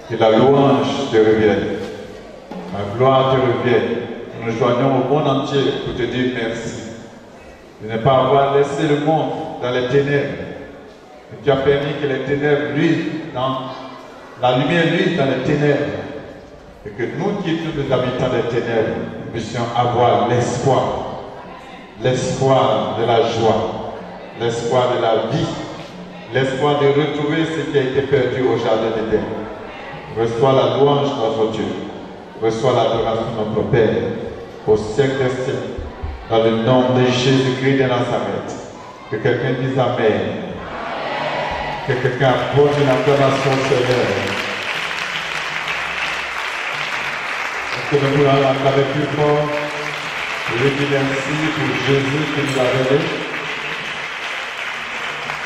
Que la louange te revienne. La gloire te revienne. Nous nous joignons au monde entier pour te dire merci. De ne pas avoir laissé le monde dans les ténèbres. Et tu as permis que les ténèbres luisent dans la lumière luise dans les ténèbres. Et que nous qui sommes les habitants des ténèbres, nous puissions avoir l'espoir. L'espoir de la joie. L'espoir de la vie. L'espoir de retrouver ce qui a été perdu au jardin d'Éden. Reçois la louange, notre Dieu. Reçois l'adoration de notre Père, au siècle des siècles, dans le nom de Jésus-Christ de Nazareth. Que quelqu'un dise Amen. Que quelqu'un apporte une acclamation au Seigneur. Est-ce que nous pouvons l'acclamer plus fort? Je lui dis merci pour Jésus qui nous a révélé.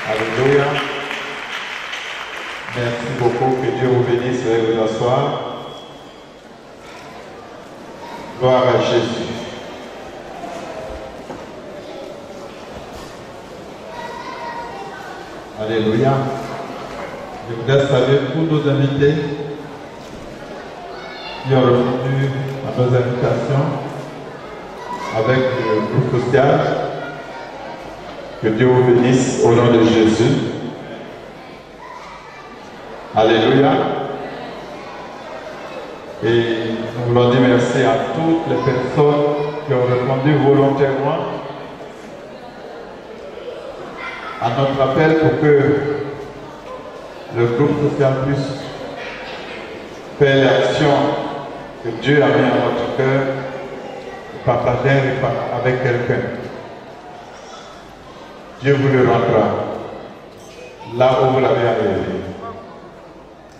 Alléluia. Merci beaucoup. Que Dieu vous bénisse. Veuillez vous asseoir. Gloire à Jésus. Alléluia. Je voudrais saluer tous nos invités qui ont répondu à nos invitations avec le groupe social. Que Dieu vous bénisse au nom de Jésus. Alléluia. Et nous voulons dire merci à toutes les personnes qui ont répondu volontairement à notre appel pour que le groupe social puisse faire l'action que Dieu a mis à notre cœur et partager avec quelqu'un. Dieu vous le rendra là où vous l'avez arrivé.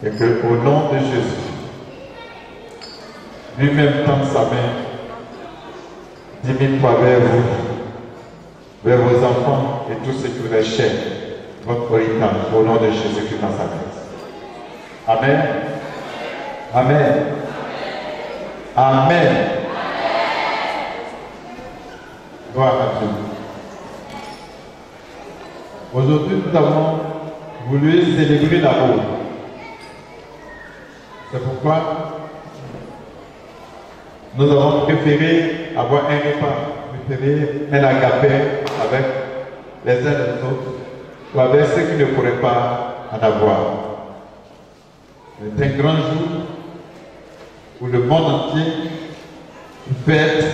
Et que au nom de Jésus, lui-même tend sa main 10 000 fois vers vos enfants et tous ceux qui vous est cher, votre héritage, au nom de Jésus-Christ Nazareth. Amen. Amen. Amen. Gloire à Dieu. Aujourd'hui, nous avons voulu célébrer l'amour. C'est pourquoi nous avons préféré avoir un repas, préféré un agapé avec les uns les autres, ou avec ceux qui ne pourraient pas en avoir. C'est un grand jour où le monde entier fête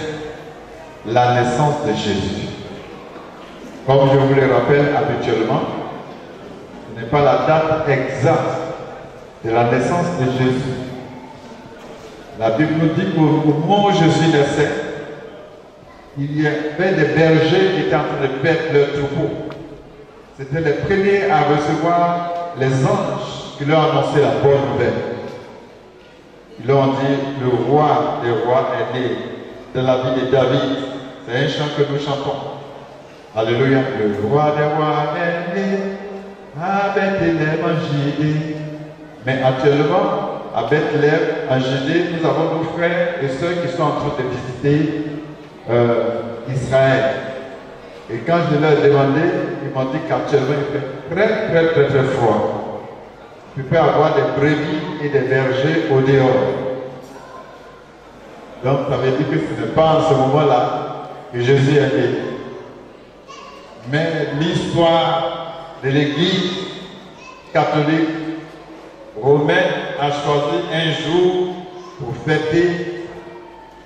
la naissance de Jésus. Comme je vous le rappelle habituellement, ce n'est pas la date exacte de la naissance de Jésus. La Bible nous dit qu'au moment où Jésus naissait, il y avait des bergers qui étaient en train de perdre leur troupeau. C'était les premiers à recevoir les anges qui leur annonçaient la bonne nouvelle. Ils leur ont dit, le roi des rois est né dans la vie de David. C'est un chant que nous chantons. Alléluia. Le roi des rois est né à Bethléem en Judée. Mais actuellement, à Bethléem, en Judée, nous avons nos frères et sœurs qui sont en train de visiter Israël. Et quand je leur ai demandé, ils m'ont dit qu'actuellement il fait très froid. Tu peux avoir des brebis et des bergers au dehors. Donc ça veut dire que ce n'est pas en ce moment-là que Jésus est né. Mais l'histoire de l'Église catholique romaine a choisi un jour pour fêter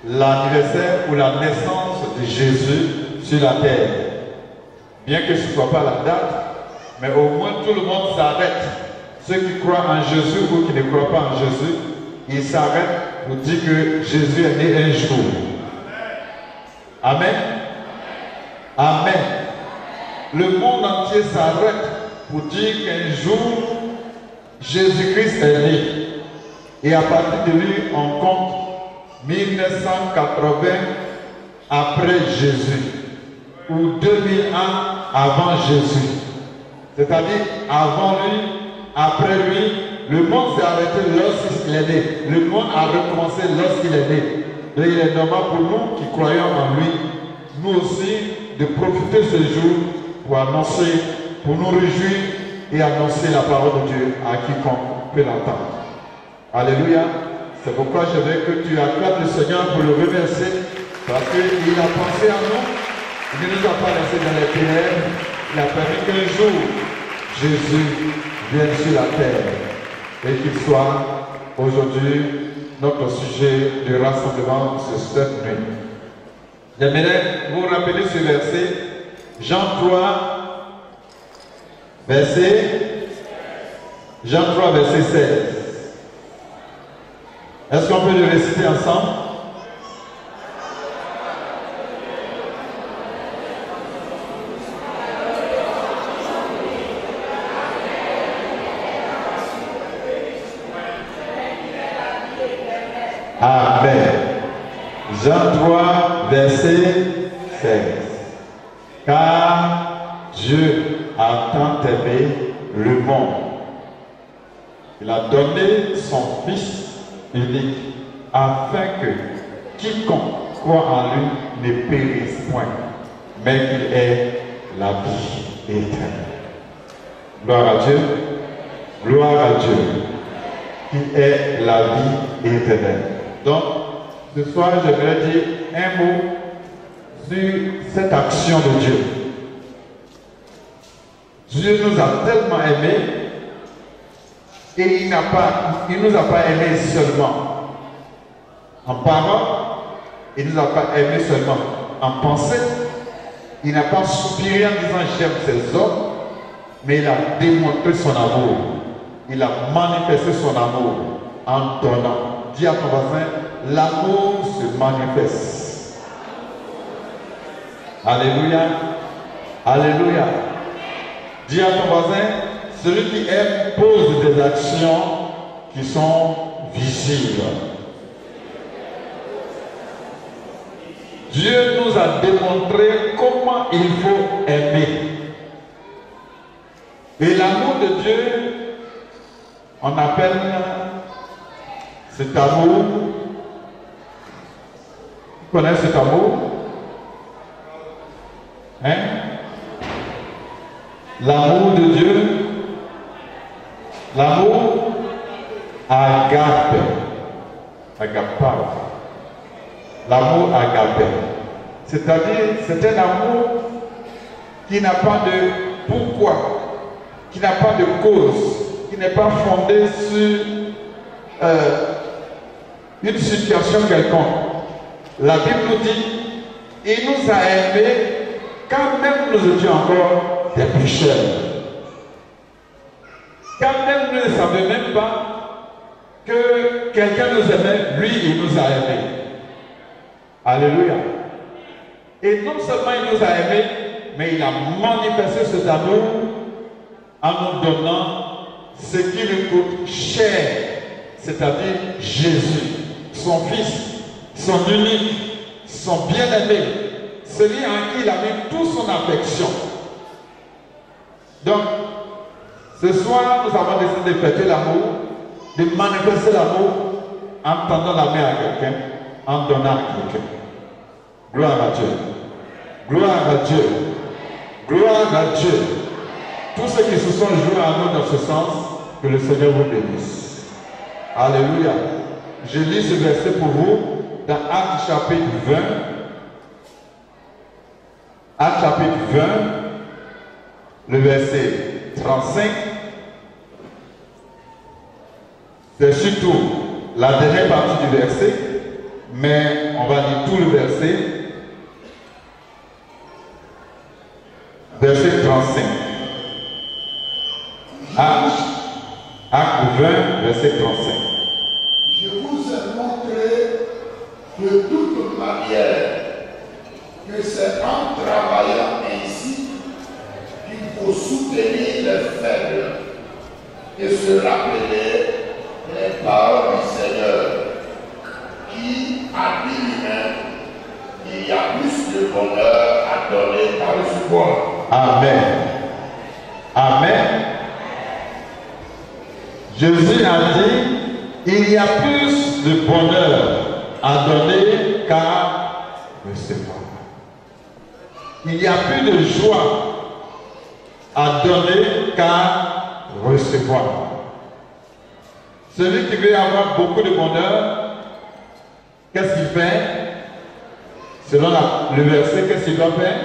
l'anniversaire ou la naissance de Jésus sur la terre. Bien que ce ne soit pas la date, mais au moins tout le monde s'arrête. Ceux qui croient en Jésus ou qui ne croient pas en Jésus, ils s'arrêtent pour dire que Jésus est né un jour. Amen. Amen. Le monde entier s'arrête pour dire qu'un jour, Jésus-Christ est né. Et à partir de lui, on compte 1980 après Jésus. Ou 2000 ans avant Jésus. C'est-à-dire avant lui, après lui, le monde s'est arrêté lorsqu'il est né. Le monde a recommencé lorsqu'il est né. Donc il est normal pour nous qui croyons en lui, nous aussi, de profiter ce jour pour annoncer, pour nous réjouir et annoncer la parole de Dieu à quiconque peut l'entendre. Alléluia. C'est pourquoi je veux que tu acclames le Seigneur pour le remercier. Parce qu'il a pensé à nous. Il ne nous a pas laissés dans les ténèbres. Il a permis qu'un jour, Jésus vienne sur la terre. Et qu'il soit aujourd'hui notre sujet de rassemblement ce cette nuit. J'aimerais vous rappeler ce verset. Jean 3, verset 16. Est-ce qu'on peut le réciter ensemble? Amen. Jean 3, verset 16. Car Dieu a tant aimé le monde. Il a donné son Fils unique, afin que quiconque croit en lui ne périsse point, mais qu'il ait la vie éternelle. Gloire à Dieu, gloire à Dieu, qu'il ait la vie éternelle. Donc, ce soir, j'aimerais dire un mot sur cette action de Dieu. Dieu nous a tellement aimés. Et il ne nous a pas aimés seulement en parole, il ne nous a pas aimés seulement en pensée, il n'a pas soupiré en disant j'aime ces hommes, mais il a démontré son amour, il a manifesté son amour en donnant. Dis à ton voisin, l'amour se manifeste. Alléluia, alléluia. Dis à ton voisin, celui qui aime pose des actions qui sont visibles. Dieu nous a démontré comment il faut aimer. Et l'amour de Dieu, on appelle cet amour. Vous connaissez cet amour? Hein? L'amour de Dieu. L'amour agape, agapao, l'amour agape, c'est-à-dire c'est un amour qui n'a pas de pourquoi, qui n'a pas de cause, qui n'est pas fondé sur une situation quelconque. La Bible nous dit, il nous a aimés quand même nous étions encore des pécheurs. Quand même nous ne savions même pas que quelqu'un nous aimait, lui il nous a aimés. Alléluia. Et non seulement il nous a aimés, mais il a manifesté cet amour en nous donnant ce qui lui coûte cher, c'est-à-dire Jésus, son Fils, son unique, son bien-aimé, celui en qui il a mis toute son affection. Donc, ce soir, nous avons décidé de fêter l'amour, de manifester l'amour en tendant la main à quelqu'un, en donnant à quelqu'un. Gloire à Dieu. Gloire à Dieu. Gloire à Dieu. Tous ceux qui se sont joués à nous dans ce sens, que le Seigneur vous bénisse. Alléluia. Je lis ce verset pour vous dans Actes chapitre 20. Actes chapitre 20, le verset 35. C'est surtout la dernière partie du verset, mais on va lire tout le verset. Verset 35. Acte 20, verset 35. Je vous ai montré de toute manière que c'est en travaillant ainsi qu'il faut soutenir les faibles et se rappeler les paroles du Seigneur qui a dit lui-même qu'il y a plus de bonheur à donner qu'à recevoir. Amen. Amen. Jésus a dit, il y a plus de bonheur à donner qu'à recevoir. Il y a plus de joie à donner qu'à recevoir. Celui qui veut avoir beaucoup de bonheur, qu'est-ce qu'il fait? Selon le verset, qu'est-ce qu'il doit faire?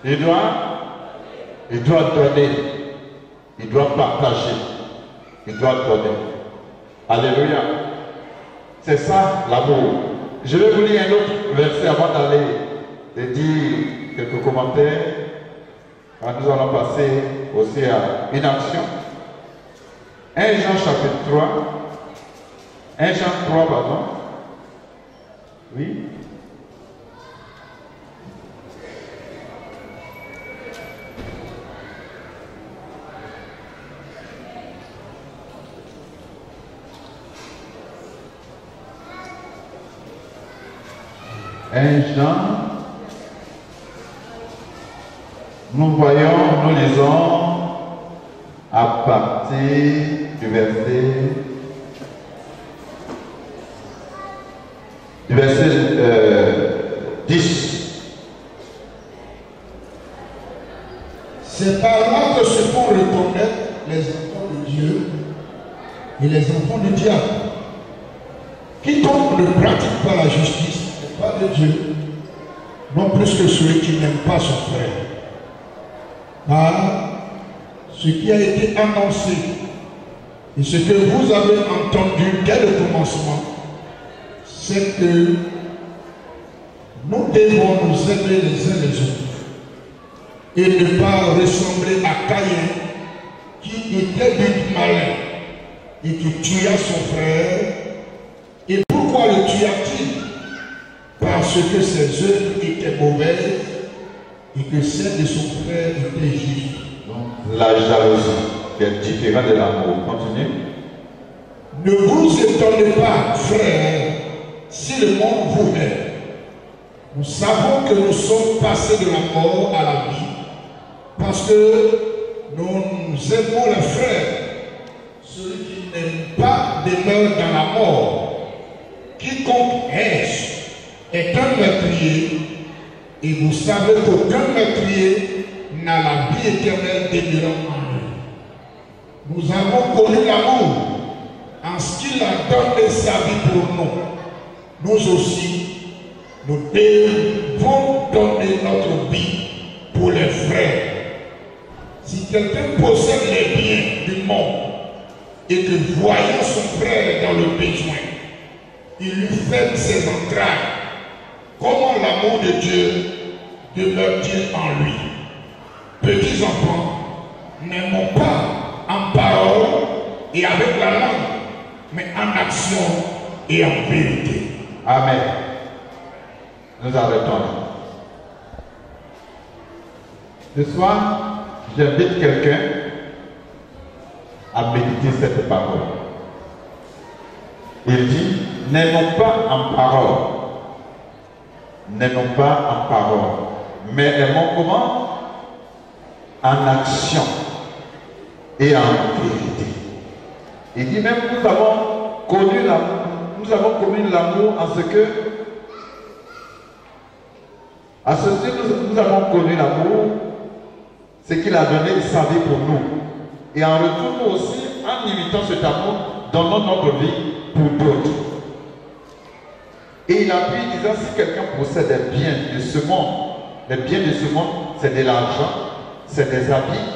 Il doit donner. Il doit partager. Il doit donner. Alléluia. C'est ça l'amour. Je vais vous lire un autre verset avant d'aller de dire quelques commentaires. Nous allons passer aussi à une action. 1 Jean chapitre 3. 1 Jean 3, pardon. Oui. Jean, nous lisons à partir du verset 10. C'est par là que se font reconnaître les enfants de Dieu et les enfants du diable. Quiconque ne pratique pas la justice n'est pas de Dieu, non plus que celui qui n'aime pas son frère. Car ce qui a été annoncé et ce que vous avez entendu dès le commencement, c'est que nous devons nous aimer les uns les autres et ne pas ressembler à Caïn qui était du malin et qui tua son frère. Et pourquoi le tua-t-il? Parce que ses œuvres étaient mauvaises et que celles de son frère étaient justes. Donc la jalousie qui est différente de l'amour. Continue. Ne vous étonnez pas, frères, si le monde vous aime. Nous savons que nous sommes passés de la mort à la vie parce que nous aimons les frères. Celui qui n'aime pas demeure dans la mort. Quiconque est un meurtrier, et vous savez qu'aucun meurtrier n'a la vie éternelle demeurant en lui. Nous avons connu l'amour en ce qu'il a donné sa vie pour nous. Nous aussi, nous devons donner notre vie pour les frères. Si quelqu'un possède les biens du monde et que voyant son frère dans le besoin, il lui fait ses entrailles, comment l'amour de Dieu demeure-t-il en lui? Petits enfants, n'aimons pas en parole et avec la langue, mais en action et en vérité. Amen. Nous arrêtons. Ce soir, j'invite quelqu'un à méditer cette parole. Il dit, n'aimons pas en parole. N'aimons pas en parole. Mais aimons comment? En action et en vérité. Il dit même, nous avons connu l'amour en ce que, à ceci nous avons connu l'amour, c'est qu'il a donné sa vie pour nous. Et en retour, nous aussi, en imitant cet amour, donnons notre vie pour d'autres. Et il appuie disant, si quelqu'un possède des biens de ce monde, les biens de ce monde, c'est de l'argent, c'est des habits,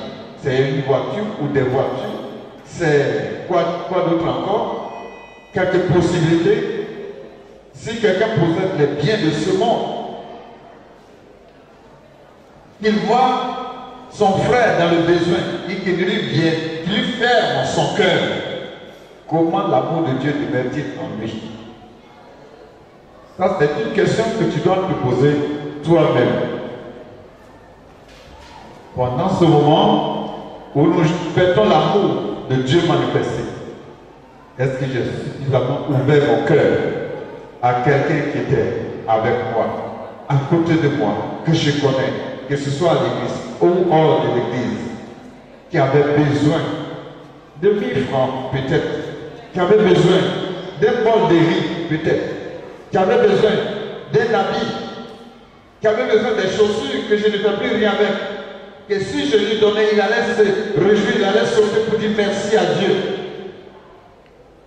c'est une voiture ou des voitures, c'est quoi d'autre encore? Quelques possibilités. Si quelqu'un possède les biens de ce monde, qu'il voit son frère dans le besoin et qu'il lui vienne, qu'il lui ferme son cœur, comment l'amour de Dieu demeure-t-il en lui? Ça, c'est une question que tu dois te poser toi-même. Pendant ce moment où nous fêtons l'amour de Dieu manifesté, est-ce que j'ai suffisamment ouvert mon cœur à quelqu'un qui était avec moi, à côté de moi, que je connais, que ce soit à l'église ou hors de l'église, qui avait besoin de 1000 francs peut-être, qui avait besoin d'un bol de riz peut-être, qui avait besoin d'un habit, qui avait besoin des chaussures que je ne fais plus rien avec, que si je lui donnais, il allait se réjouir, il allait sauter pour dire merci à Dieu.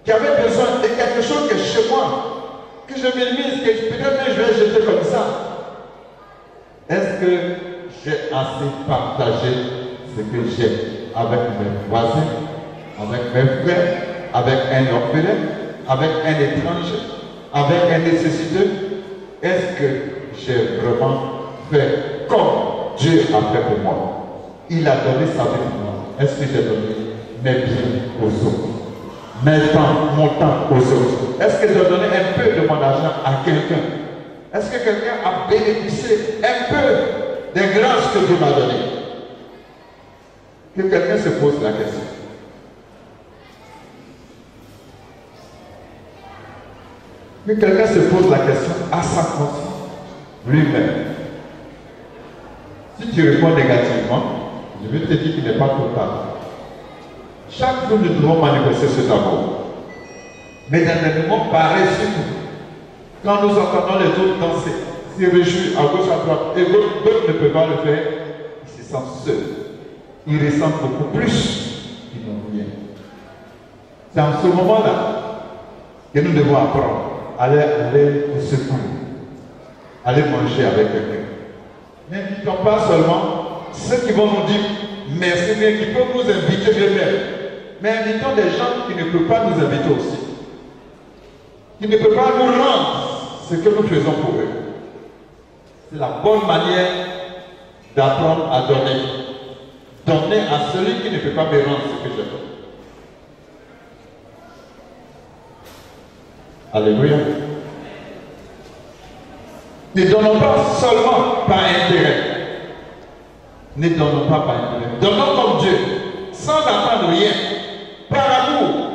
qui avait besoin de quelque chose que chez moi, que je minimise, que peut-être je vais jeter comme ça. Est-ce que j'ai assez partagé ce que j'ai avec mes voisins, avec mes frères, avec un orphelin, avec un étranger, avec un nécessiteux? Est-ce que j'ai vraiment fait comme Dieu a fait pour moi? Il a donné sa vie pour moi. Est-ce que j'ai donné mes biens aux autres? Mon temps aux autres? Est-ce que j'ai donné un peu de mon argent à quelqu'un? Est-ce que quelqu'un a bénéficié un peu des grâces que Dieu m'a données? Que quelqu'un se pose la question. Que quelqu'un se pose la question à sa conscience lui-même. Si tu réponds négativement, je vais te dire qu'il n'est pas total. Chaque jour, nous devons manifester cet amour. Mais dans des moments pareils, surtout, quand nous entendons les autres danser, se réjouir à gauche, à droite, et d'autres ne peuvent pas le faire, ils se sentent seuls. Ils ressentent beaucoup plus qu'ils n'ont rien. C'est en ce moment-là que nous devons apprendre à aller au secours, aller manger avec quelqu'un. N'invitons pas seulement ceux qui vont nous dire merci, mais qui peuvent nous inviter eux-mêmes. Mais invitons des gens qui ne peuvent pas nous inviter aussi. Qui ne peuvent pas nous rendre ce que nous faisons pour eux. C'est la bonne manière d'apprendre à donner. Donner à celui qui ne peut pas me rendre ce que je donne. Alléluia. Ne donnons pas seulement par intérêt. Ne donnons pas par intérêt. Donnons comme Dieu, sans attendre rien, par amour.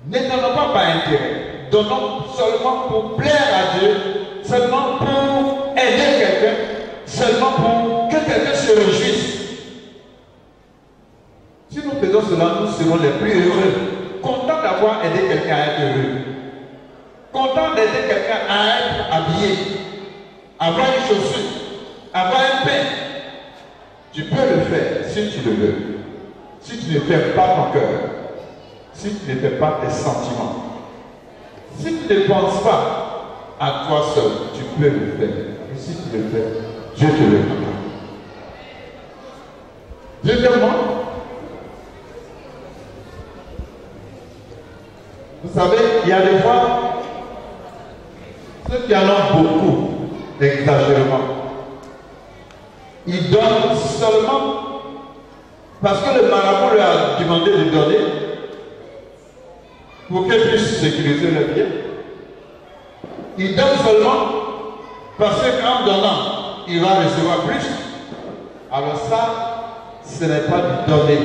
Ne donnons pas par intérêt. Donnons seulement pour plaire à Dieu, seulement pour aider quelqu'un, seulement pour que quelqu'un se réjouisse. Si nous faisons cela, nous serons les plus heureux. Contents d'avoir aidé quelqu'un à être heureux. Content d'aider quelqu'un à être habillé, avoir une chaussure, avoir un pain. Tu peux le faire si tu le veux. Si tu ne fais pas ton cœur, si tu ne fais pas tes sentiments, si tu ne penses pas à toi seul, tu peux le faire. Et si tu le fais, Dieu te le donnera. Deuxièmement, vous savez, il y a des fois, ceux qui en ont beaucoup d'exagérément, ils donnent seulement parce que le marabout leur a demandé de donner pour qu'ils puissent sécuriser leur bien. Ils donnent seulement parce qu'en donnant, il va recevoir plus. Alors ça, ce n'est pas du donner.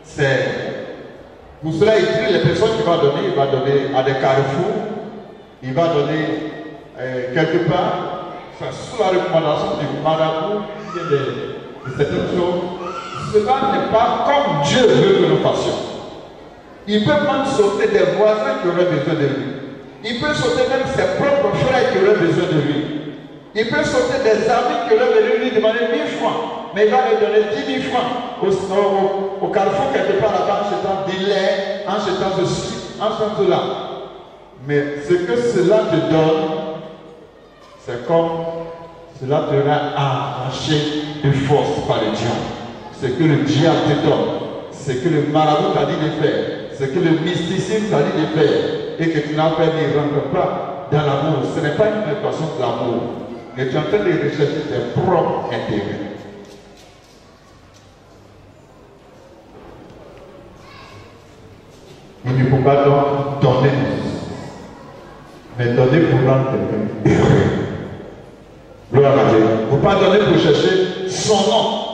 C'est pour cela, il dit les personnes qu'il va donner, il va donner à des carrefours, il va donner quelque part, sous la recommandation du marabout, il y a de certaines choses. Cela n'est pas comme Dieu veut que nous fassions. Il peut même sauter des voisins qui auraient besoin de lui. Il peut sauter même ses propres frères qui auraient besoin de lui. Il peut sauter des amis qui auraient venu lui demander 1000 francs. Mais il va lui donner 10 000 francs au carrefour quelque part là-bas, en jetant du lait, en jetant ceci, en jetant cela. Mais ce que cela te donne, c'est comme cela te rend arraché de force par le diable. Ce que le diable te donne, ce que le marabout t'a dit de faire, ce que le mysticisme t'a dit de faire, et que tu n'as pas dit, ne rentre pas dans l'amour. Ce n'est pas une équation de l'amour, mais tu es en train de rechercher tes propres intérêts. Il ne faut pas donc donner, mais donner pour rendre quelqu'un heureux. Gloire à Dieu. Il ne faut pas donner pour chercher son nom.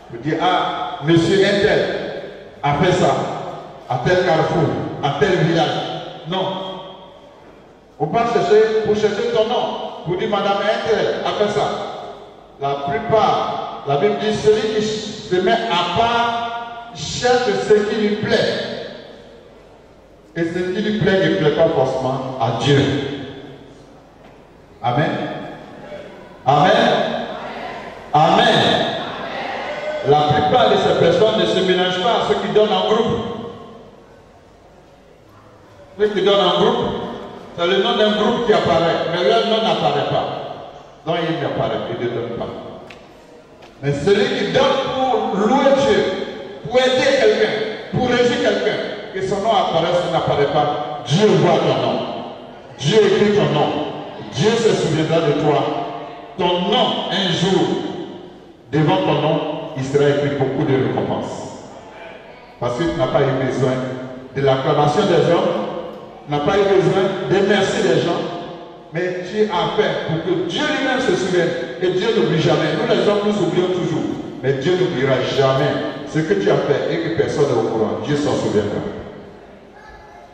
Pour dire, ah, monsieur Intel a fait ça, à tel carrefour, à tel village. Non. Il ne faut pas chercher pour chercher ton nom. Pour dire, madame Intel a fait ça. La plupart, la Bible dit, celui qui se met à part cherche ce qui lui plaît. Et ce qui lui plaît ne plaît pas forcément à Dieu. Amen. Amen. Amen. La plupart de ces personnes ne se mélangent pas à ceux qui donnent en groupe. Ceux qui donnent en groupe, c'est le nom d'un groupe qui apparaît, mais leur nom n'apparaît pas. Donc il n'apparaît, il ne donne pas. Mais celui qui donne pour louer Dieu, pour aider quelqu'un, pour réjouir quelqu'un, que son nom apparaisse ou n'apparaît pas, Dieu voit ton nom. Dieu écrit ton nom. Dieu se souviendra de toi. Ton nom, un jour, devant ton nom, il sera écrit beaucoup de récompenses. Parce que tu n'as pas eu besoin de l'acclamation des hommes, tu n'as pas eu besoin des merci des gens, mais tu as fait pour que Dieu lui-même se souvienne. Et Dieu n'oublie jamais. Nous les hommes, nous oublions toujours. Mais Dieu n'oubliera jamais ce que tu as fait et que personne n'est au courant. Dieu s'en souviendra.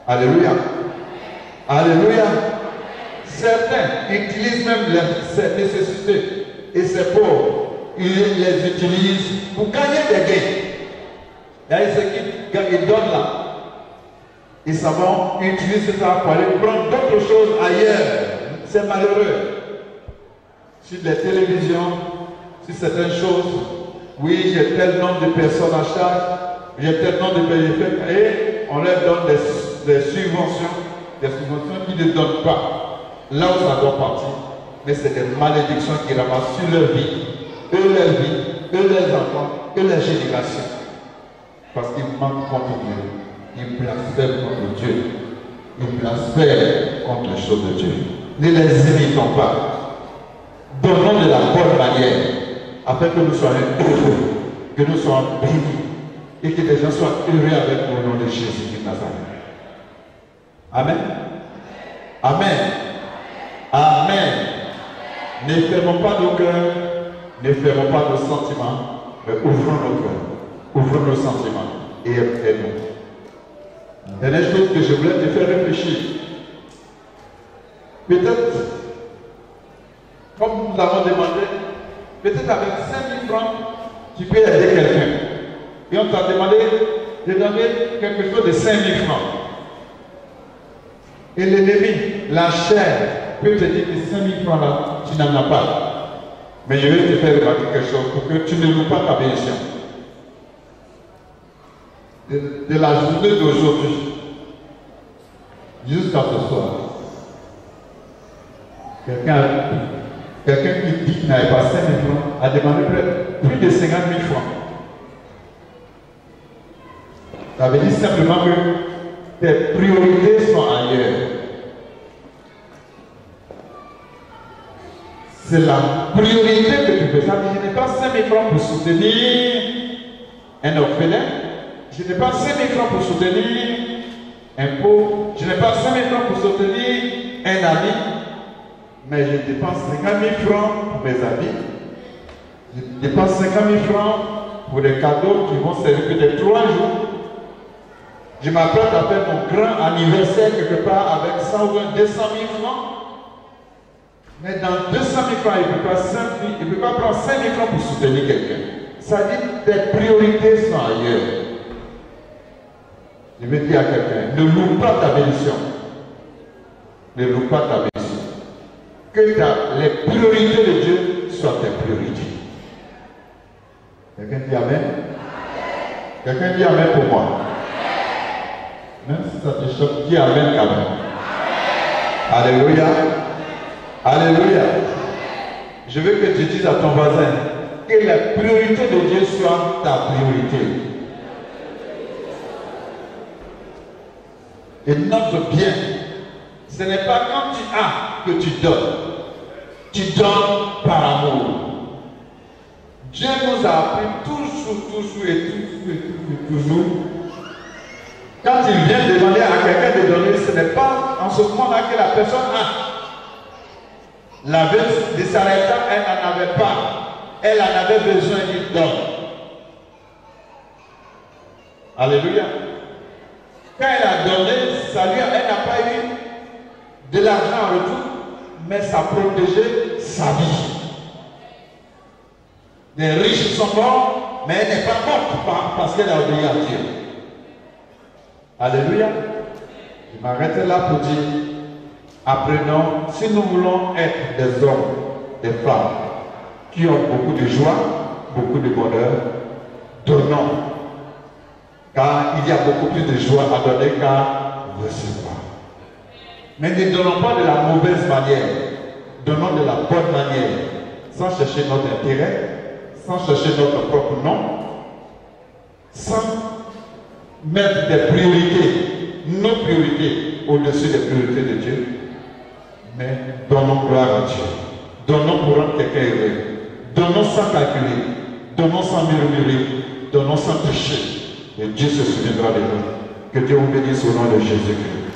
Alléluia. Alléluia. Certains utilisent même ces nécessités et ces pauvres. Ils les utilisent pour gagner des gains. D'ailleurs, ce qu'ils donnent là, ils savent utiliser ça pour aller prendre d'autres choses ailleurs. C'est malheureux. Sur les télévisions, sur certaines choses, oui, j'ai tel nombre de personnes à charge, j'ai tel nombre de bénéfices, et on leur donne des subventions qui ne donnent pas là où ça doit partir. Mais c'est des malédictions qui ramassent sur leur vie, leur vie, leurs enfants, leurs générations. Parce qu'ils manquent contre Dieu. Ils blasphèment contre Dieu. Ils blasphèment contre les choses de Dieu. Ne les imitons pas. Donnons de la bonne manière afin que nous soyons heureux, que nous soyons bénis et que les gens soient heureux avec le nom de Jésus de Nazareth. Amen. Amen. Amen. Ne fermons pas nos cœurs, ne fermons pas nos sentiments, mais ouvrons nos cœurs, ouvrons nos sentiments et aimons. Dernière chose que je voulais te faire réfléchir. Peut-être, comme nous avons demandé, peut-être avec 5 000 francs, tu peux aider quelqu'un. Et on t'a demandé de donner quelque chose de 5 000 francs. Et l'ennemi, la chair, peut te dire que 5 000 francs là, tu n'en as pas. Mais je vais te faire remarquer quelque chose pour que tu ne loues pas ta bénédiction. De la journée d'aujourd'hui jusqu'à ce soir, quelqu'un qui dit qu'il n'avait pas 5 000 francs a demandé plus de 50 000 francs. Ça veut dire simplement que tes priorités sont ailleurs. C'est la priorité que tu fais. Ça veut dire je n'ai pas 5 000 francs pour soutenir un orphelin. Je n'ai pas 5 000 francs pour soutenir un pauvre. Je n'ai pas 5 000 francs pour soutenir un ami. Mais je dépense 50 000 francs pour mes amis. Je dépense 50 000 francs pour des cadeaux qui vont servir peut-être 3 jours. Je m'apprête à faire mon grand anniversaire quelque part avec 100 ou 200 000 francs. Mais dans 200 000 francs, il ne peut pas prendre 5 000 francs pour soutenir quelqu'un. Ça dit que tes priorités sont ailleurs. Je vais dire à quelqu'un, ne loue pas ta bénédiction. Ne loue pas ta bénédiction. Que les priorités de Dieu soient tes priorités. Quelqu'un dit Amen? Quelqu'un dit Amen pour moi? Même si ça te choque, dis Amen quand même. Alléluia. Alléluia. Je veux que tu dises à ton voisin que les priorités de Dieu soient ta priorité. Et note bien, ce n'est pas quand tu as que tu donnes. Tu donnes par amour. Dieu nous a appris toujours. Quand il vient demander à quelqu'un de donner, ce n'est pas en ce moment-là que la personne a. La veuve de Sarepta, elle n'en avait pas. Elle en avait besoin, il donne. Alléluia. Quand elle a donné, elle n'a pas eu de l'argent en retour, mais ça protégeait sa vie. Les riches sont morts, mais elle n'est pas morte parce qu'elle a obéi à Dieu. Alléluia. Je m'arrête là pour dire, apprenons, si nous voulons être des hommes, des femmes, qui ont beaucoup de joie, beaucoup de bonheur, donnons. Car il y a beaucoup plus de joie à donner qu'à recevoir. Mais ne donnons pas de la mauvaise manière. Donnons de la bonne manière. Sans chercher notre intérêt, sans chercher notre propre nom, sans mettre des priorités, nos priorités au-dessus des priorités de Dieu. Mais donnons gloire à Dieu. Donnons pour rendre quelqu'un heureux. Donnons sans calculer. Donnons sans murmurer. Donnons sans toucher. Et Dieu se souviendra de nous. Que Dieu vous bénisse au nom de Jésus-Christ.